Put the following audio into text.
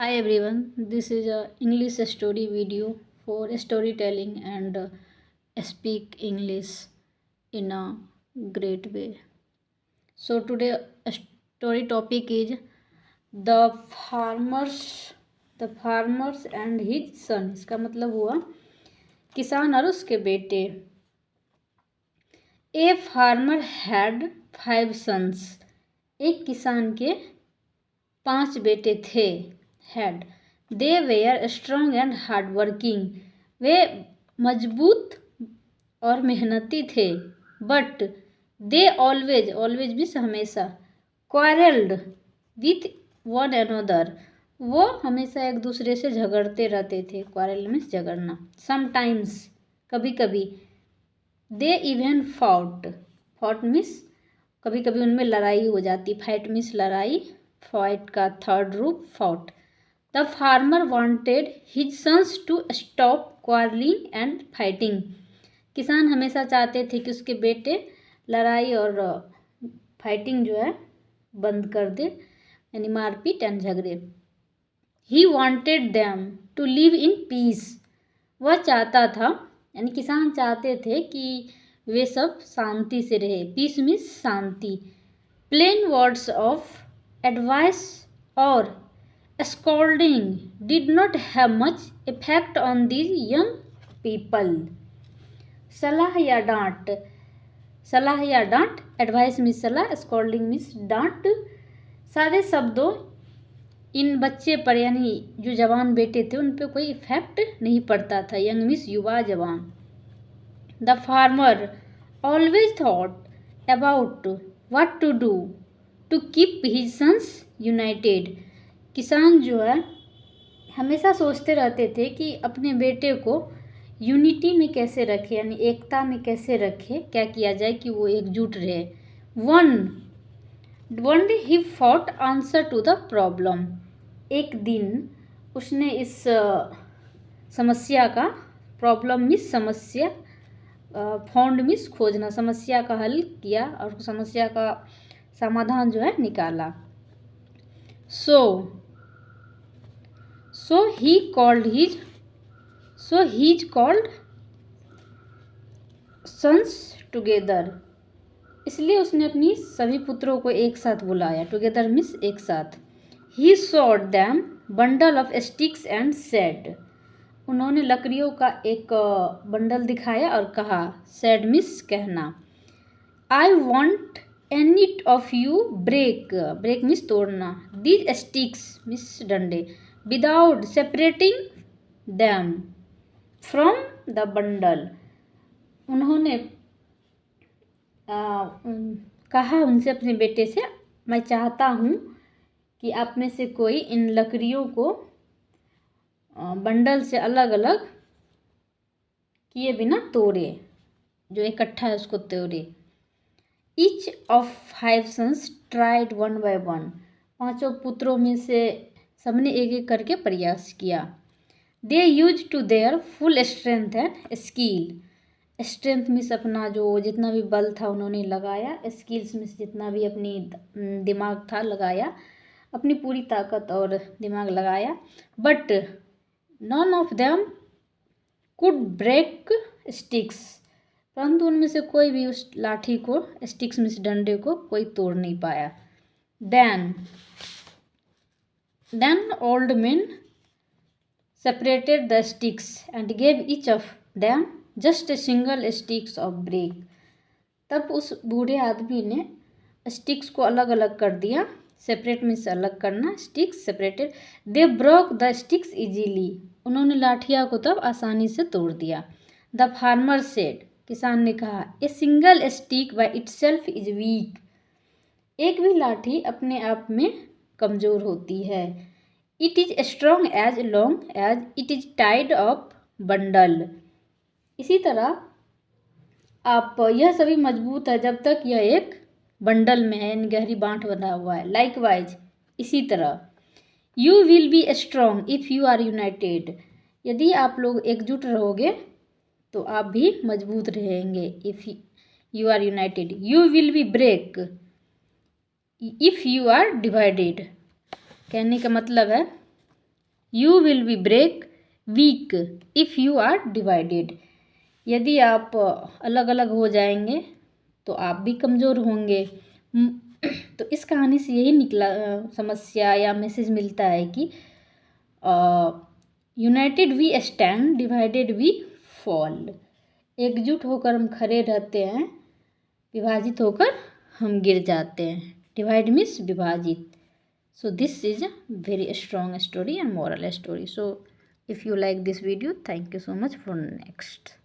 Hi everyone, this is a English story video for storytelling and speak English in a great way. So today story topic is the farmers the farmers and his son. इसका मतलब हुआ किसान और उसके बेटे. A farmer had 5 sons. एक किसान के 5 बेटे थे. Had they were strong and hard working. वे मजबूत और मेहनती थे. बट दे ऑलवेज मीन्स हमेशा. Quarrelled with one another. वो हमेशा एक दूसरे से झगड़ते रहते थे. Quarrel means झगड़ना. समटाइम्स कभी कभी. दे इवन फॉट मीन्स कभी कभी उनमें लड़ाई हो जाती. फाइट मीन्स लड़ाई. फाइट का थर्ड रूप fought. The farmer wanted his sons to stop quarreling and fighting. किसान हमेशा चाहते थे कि उसके बेटे लड़ाई और फाइटिंग जो है बंद कर दे, यानी मारपीट एंड झगड़े. He wanted them to live in peace. वह चाहता था, यानी किसान चाहते थे कि वे सब शांति से रहे. पीस मीन्स शांति. Plain words of advice और scolding did not have much effect on these young people. सलाह या डांट. एडवाइस मीन्स सलाह, स्कॉल्डिंग मीन्स डांट. सादे शब्दों इन बच्चे पर, यानी जो जवान बेटे थे, उन पर कोई इफेक्ट नहीं पड़ता था. यंग मीन्स युवा, जवान. The farmer always thought about what to do to keep his sons united. किसान जो है हमेशा सोचते रहते थे कि अपने बेटे को यूनिटी में कैसे रखे, यानी एकता में कैसे रखे, क्या किया जाए कि वो एकजुट रहे. One day he fought answer to the problem. एक दिन उसने इस समस्या का, प्रॉब्लम मिस समस्या, फाउंड मिस खोजना, समस्या का हल किया और समस्या का समाधान जो है निकाला. So he called sons together. इसलिए उसने अपनी सभी पुत्रों को एक साथ बुलाया. टुगेदर मीन्स एक साथ. He showed them bundle of sticks and said. उन्होंने लकड़ियों का एक बंडल दिखाया और कहा. said मीन्स कहना. I want any of you break means तोड़ना. These sticks मीन्स डंडे. Without separating them from the bundle. उन्होंने कहा उनसे, अपने बेटे से, मैं चाहता हूँ कि आप में से कोई इन लकड़ियों को बंडल से अलग अलग किए बिना तोड़े, जो इकट्ठा है उसको तोड़े. Each of 5 sons tried one by one. 5 पुत्रों में से सबने एक एक करके प्रयास किया. They use to their full strength and skill. Strength means अपना जो जितना भी बल था उन्होंने लगाया. स्किल्स मीन्स जितना भी अपनी दिमाग था लगाया, अपनी पूरी ताकत और दिमाग लगाया. But none of them could break sticks. परंतु उनमें से कोई भी उस लाठी को, स्टिक्स मीन्स डंडे को, कोई तोड़ नहीं पाया. Then old men separated the sticks and gave each of them just a single sticks of break. तब उस बूढ़े आदमी ने स्टिक्स को अलग अलग कर दिया. सेपरेट मीन्स अलग करना. Sticks separated. They broke the sticks easily. उन्होंने लाठियाँ को तब आसानी से तोड़ दिया. The farmer said. किसान ने कहा. A single stick by itself is weak. एक भी लाठी अपने आप में कमज़ोर होती है. It is strong as long as it is tied up bundle. इसी तरह आप, यह सभी मजबूत है जब तक यह एक बंडल में है, यानी गहरी बांट बना हुआ है. लाइकवाइज इसी तरह. You will be strong if you are united. यदि आप लोग एकजुट रहोगे तो आप भी मजबूत रहेंगे. If you are united. You will be break if you are divided. कहने का मतलब है you will be break weak if you are divided. यदि आप अलग अलग हो जाएंगे तो आप भी कमज़ोर होंगे। तो इस कहानी से यही निकला समस्या या मैसेज मिलता है कि united we stand, divided we fall. एकजुट होकर हम खड़े रहते हैं, विभाजित होकर हम गिर जाते हैं। डिवाइड मीन्स विभाजित। So this is a very strong story and moral story. So if you like this video, thank you so much. For next.